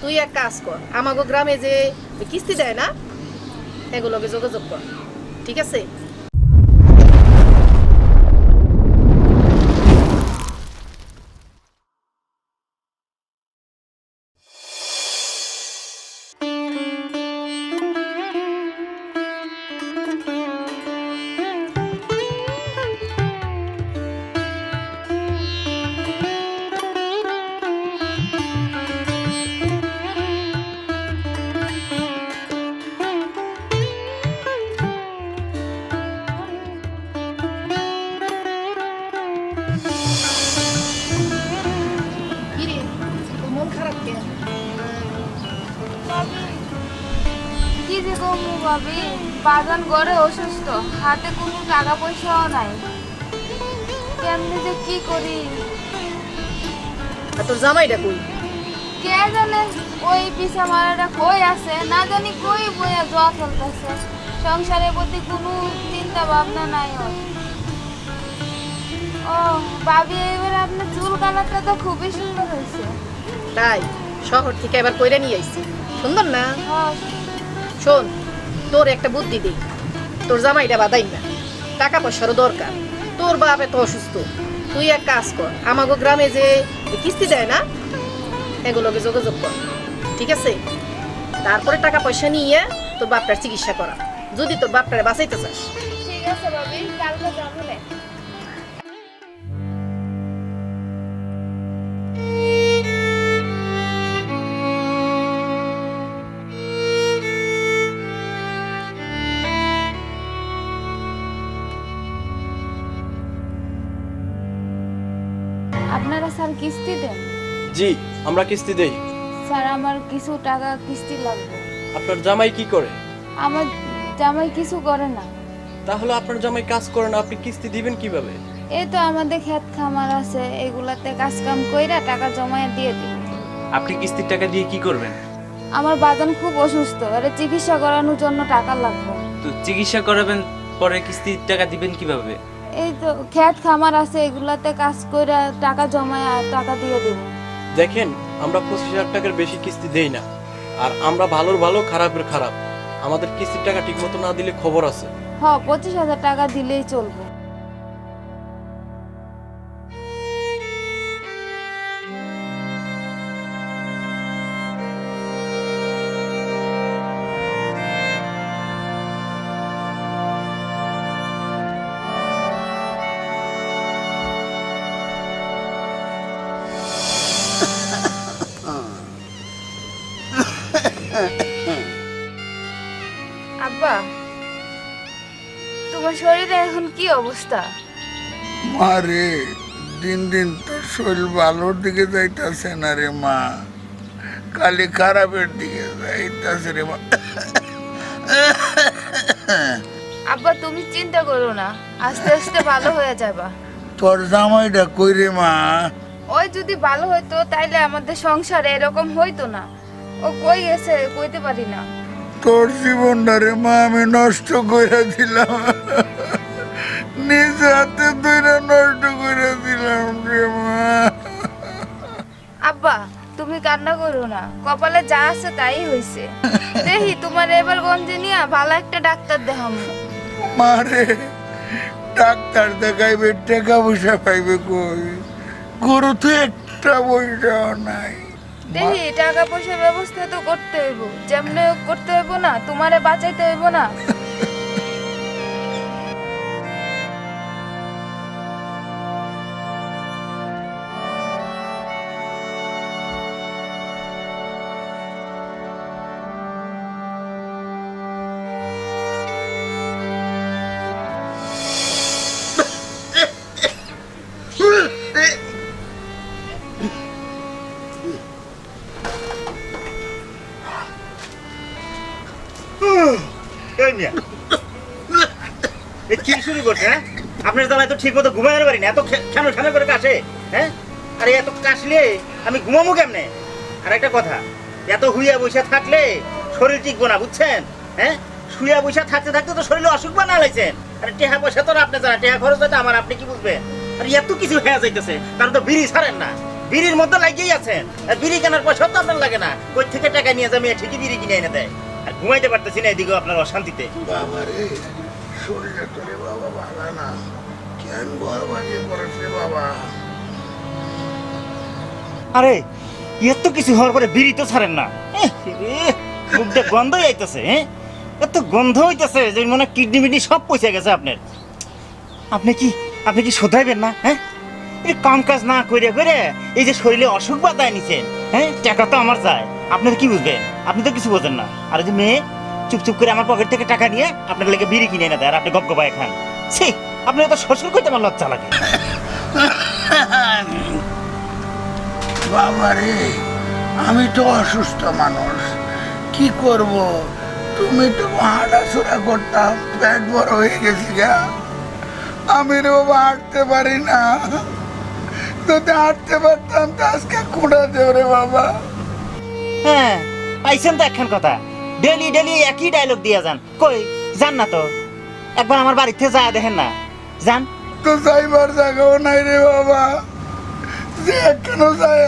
তুই এক কাজ কর, আমাগো গ্রামে যে কিস্তি দেয় না এগুলোকে যোগাযোগ কর, ঠিক আছে? কিরে, তোর মন খারাপ কেন? কি যে করবো ভাবি, বাগান ঘরে অসুস্থ, হাতে কোনো টাকা পয়সাও নাই, কেমনি যে কি করি আর তোর জামাইটা কই? কে জানে ওই পিছা মারাটা কই আছে, না জানি কই বইয়া জোয়া খেলতেছে। সংসারের প্রতি কোনো চিন্তা ভাবনা নাই ওর। ও ভাবি, এবার আপনার চুল কালারটা তো খুবই সুন্দর হয়েছে। তাই শহর থেকে এবার কইরা নিয়ে আইছি, সুন্দর না? হ্যাঁ, শোন, তোর একটা বুদ্ধি দেই, তোর জামাইটা বাদাই না, টাকা পয়সারও দরকার, তোর বাপ এত অসুস্থ, তুই এক কাজ কর, আমাগো গ্রামে যে কিস্তি দেয় না এগুলোকে যোগাযোগ কর, ঠিক আছে? তারপরে টাকা পয়সা নিয়ে তোর বাপটার চিকিৎসা করা, যদি তোর বাপটারে বাঁচাইতে চাস। ঠিক আছে ভাবি, কালকে যাবো না। আপনারা স্যার কিস্তি দেন? জি, আমরা কিস্তি দেই। স্যার আমার কিছু টাকা কিস্তি লাগবে। আপনার জামাই কি করে? আমার জামাই কিছু করে না। তাহলে আপনার জামাই কাজ করে না, আপনি কিস্তি দিবেন কিভাবে? এই তো আমাদের ক্ষেত খামার আছে, এগুলাতে কাজ কাম কইরা টাকা জমায়ে দিয়ে দিব। আপনি কিস্তির টাকা দিয়ে কি করবেন? আমার বাজান খুব অসুস্থ, আরে চিকিৎসা করানোর জন্য টাকা লাগবে। তো চিকিৎসা করাবেন, পরে কিস্তির টাকা দিবেন কিভাবে? এই তো ক্ষেত খামার আছে, এগুলাতে কাজ কইরা টাকা জমায়ে টাকা দিয়ে দিব। দেখেন, আমরা 25,000 টাকার বেশি কিস্তি দেই না, আর আমরা ভালোর ভালো খারাপের খারাপ। আমাদের কিস্তির টাকা ঠিক মতো না দিলে খবর আছে। হ্যাঁ, 25,000 টাকা দিলেই চলবে। আব্বা, তোমার শরীরে এখন কি অবস্থা? মারে, দিন দিন তো শরীর ভালোর দিকে যাইতাছে না রে মা, খালি খারাপের দিকে যাইতাছে রে মা। আব্বা তুমি চিন্তা করো না, আস্তে আস্তে ভালো হয়ে যাবা। তোর জামাইটা কই রে মা? ওই যদি ভালো হইতো তাইলে আমাদের সংসারে এরকম হইতো না। ও কই গেছে কইতে পারি না। তোর জীবনটা রে মা আমি নষ্ট করে দিলাম, নিজ হাতে ধরে নষ্ট করে দিলাম রে মা। আব্বা তুমি কান্না করো না, কপালে যা আছে তাই হইছে। দেখি তোমার এবার গঞ্জে নিয়া ভালো একটা ডাক্তার দেখাম। মারে, ডাক্তার দেখাইবে টাকা পয়সা পাইবে কই? গরু তো একটা পয়সাও নাই। দেখি টাকা পয়সার ব্যবস্থা তো করতে হইব, যেমনি হোক করতে হইব না, তোমারে বাঁচাইতে হইব না। কি শুরু করছে? হ্যাঁ, আপনার জামাই তো ঠিক মতো ঘুমাইতে পারি না, এত ঠানো ঠানো করে কাশে। হ্যাঁ, আরে এত কাশলে আমি ঘুমাবো কেমনে? আর একটা কথা, এত হুইয়া বসে থাকলে শরীর টিকবো না, বুঝছেন? হ্যাঁ, শুয়া বসে থাকতে থাকতে তো শরীরে অসুখ বানা লাইছেন। আরে টেহা পয়সা তো আপনি জানেন, টেহা খরচ হয়তো আমার, আপনি কি বুঝবেন? আর এত কিছু হয়ে যাইতেছে, তার তো বিড়ি ছাড়েন না। বিড়ির মধ্যে লাগিয়েই আছেন। আর বিড়ি কেনার পয়সা তো আপনার লাগে না, কই থেকে টাকা নিয়ে যাবে ঠিকই বিড়ি কিনে এনে দেয়। আর ঘুমাইতে পারতেছি না এদিকেও আপনার অশান্তিতে। বাবা রে, শরীরটা তোরে বাবা ভালো না, কেন বাবাকে করেছে বাবা? আরে এর তো কিছু হওয়ার পরে বিড়ি তো ছাড়েন না, মুখটা গন্ধ আইতেছে। এত গন্ধ হইতেছে যে মনে কিডনি মিডনি সব পচে গেছে আপনার। আপনি কি শোধরাইবেন না? এই কাম কাজ না করে করে এই যে শরীরে অসুখ বাধায় নিছেন, টাকা তো আমার যায়, আপনার কি বুঝবেন? আপনি তো কিছু বোঝেন না। আর যে মেয়ে চুপ করে আমার পকেট থেকে টাকা নিয়ে আপনার লেগে বিড়ি কিনে এনে দেয় আর আপনি গপ গপায় খান। ছি, আপনি তো শ্বশুর করতে আমার লজ্জা লাগে। বাবা রে, আমি তো অসুস্থ মানুষ, কি করব? তুমি তো হাঁটাচড়া করতাম, পেট বড় হয়ে গেছি গা। আমি রে বাবা হাঁটতে পারি না, যদি হাঁটতে পারতাম তো আজকে কোটা দেব রে বাবা। হ্যাঁ, পাইছেন তো একখান কথা, ডেলি ডেলি একই ডায়লগ দিয়ে যান। কই যান না তো, একবার আমার বাড়িতে যায় দেখেন না, যান। তো যাইবার জায়গাও নাই রে বাবা, যে কেন যায়?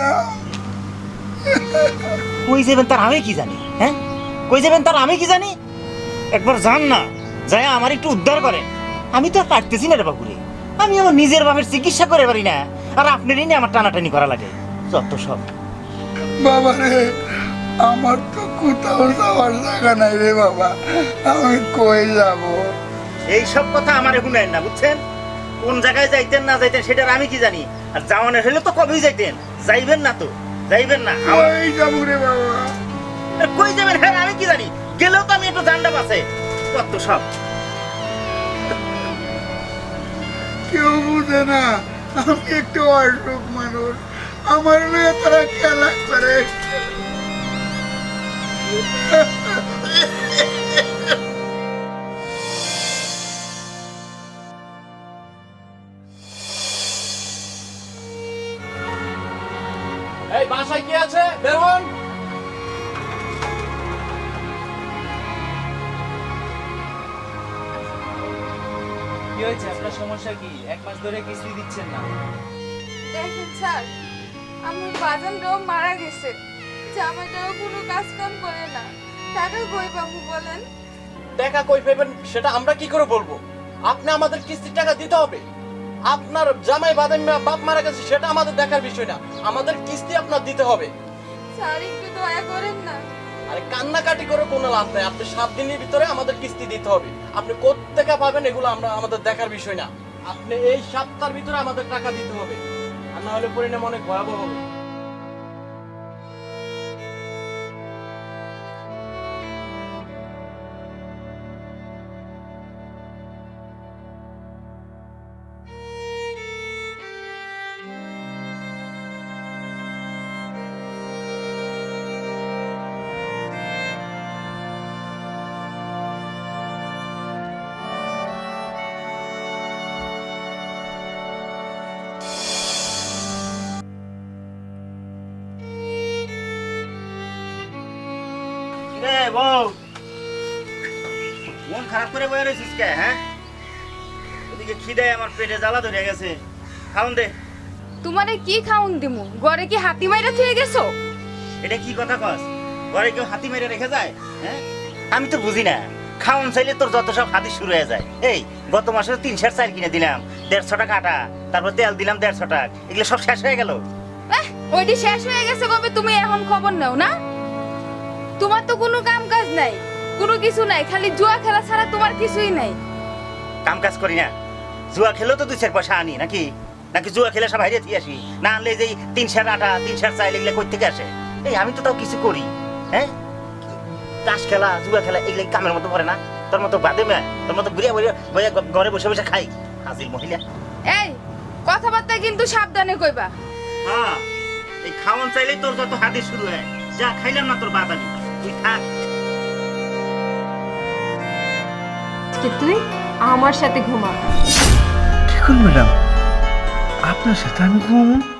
কই যাবেন তার আমি কি জানি? কই যাবেন তার আমি কি জানি? একবার যান না, যায় আমার একটু উদ্ধার করেন। আমি তো আর পারতেছি না রে বাবুরে, আমি আমার নিজের বাপের চিকিৎসা করে পারি না, আর আপনারই নিয়ে আমার টানাটানি করা লাগে যত সব। বাবা রে, আমার তো কোথাও যাওয়ার জায়গা নাই রে বাবা, আমি কই যাব? এই সব কথা আমার শুনেন না, বুঝছেন? কোন জায়গায় যাইতেন না যাইতেন সেটা আমি কি জানি। আর যাওয়ানের হলে তো কবেই যাইতেন, যাইবেন না তো, যাইবেন না। কই যাবো রে বাবা? কই যাবেন হ্যাঁ আমি কি জানি, গেলেও তো আমি একটু জান্ডা আছে কত সব। কেউ বুঝে না, আমি একটু অসুখ মানুষ, আমার মেয়ে তারা খেলা করে। এই বাসায় কি আছে বের হন। কি হয়েছে? আপনার সমস্যা কি? 1 মাস ধরে কিস্তি দিচ্ছেন না। দেখেন স্যার, আমার বাজানটাও মারা গেছে, জামাইটাও কোনো কাজ কাম করে না, টাকা কই পাবো বলেন? টাকা কই পাবেন সেটা আমরা কি করে বলবো? আপনি আমাদের কিস্তির টাকা দিতে হবে। আপনার জামাই বাপ মারা গেছে সেটা আমাদের দেখার বিষয় না, আমাদের কিস্তি আপনার দিতে হবে। স্যার একটু দয়া করেন না। আরে কান্নাকাটি করে কোনো লাভ নাই, আপনি 7 দিনের ভিতরে আমাদের কিস্তি দিতে হবে। আপনি কোত্থেকে পাবেন এগুলো আমাদের দেখার বিষয় না, আপনি এই সপ্তাহের ভিতরে আমাদের টাকা দিতে হবে, আর না হলে পরিণাম অনেক ভয়াবহ হবে। রে বউ, মন খারাপ করে বয়ে রয়েছিস কে? ওদিকে খিদায় আমার পেটে জ্বালা ধরে গেছে, খাওন দে। তোমারে কি খাউন দিমু? ঘরে কি হাতি মাইরা থুয়ে গেছো? এটা কি কথা কস? ঘরে কেউ হাতি মেরে রেখে যায়? আমি তো বুঝি না, খাওন চাইলে তোর যত সব হাতি শুরু হয়ে যায়। এই গত মাসে 3 সের চাল কিনে দিলাম, 150 টাকা আটা, তারপর তেল দিলাম 150 টাকা, এগুলো সব শেষ হয়ে গেল। ওইটি শেষ হয়ে গেছে কবে? তুমি এখন খবর নাও না? তোমার তো কোনো কাম কাজ নাই, কোনো কিছু নাই, খালি জুয়া খেলা ছাড়া তোমার কিছুই নাই। কাম কাজ করি না, জুয়া খেলেও তো 2-4 পয়সা আনি নাকি? নাকি জুয়া খেলে সব হারিয়ে দিয়ে আসি? না আনলে যে 3 সের আটা 3 সের চাল এগুলো কই থেকে আসে? এই আমি তো তাও কিছু করি। তাস খেলা জুয়া খেলা এগুলো কামের মতো পড়ে না? তোর মতো বাদে মেয়ে, তোর মতো ঘুরিয়া ঘুরিয়া ঘরে বসে বসে খাই, হাজির মহিলা। এই কথাবার্তা কিন্তু সাবধানে কইবা। হ্যাঁ, এই খাওয়ান চাইলেই তোর যত হাদিস শুরু হয়। যা খাইলাম না তোর বাদ আমি, তুই থাক। তুই আমার সাথে ঘুমা। দেখুন ম্যাডাম, আপনার সাথে আমি ঘুমাবো?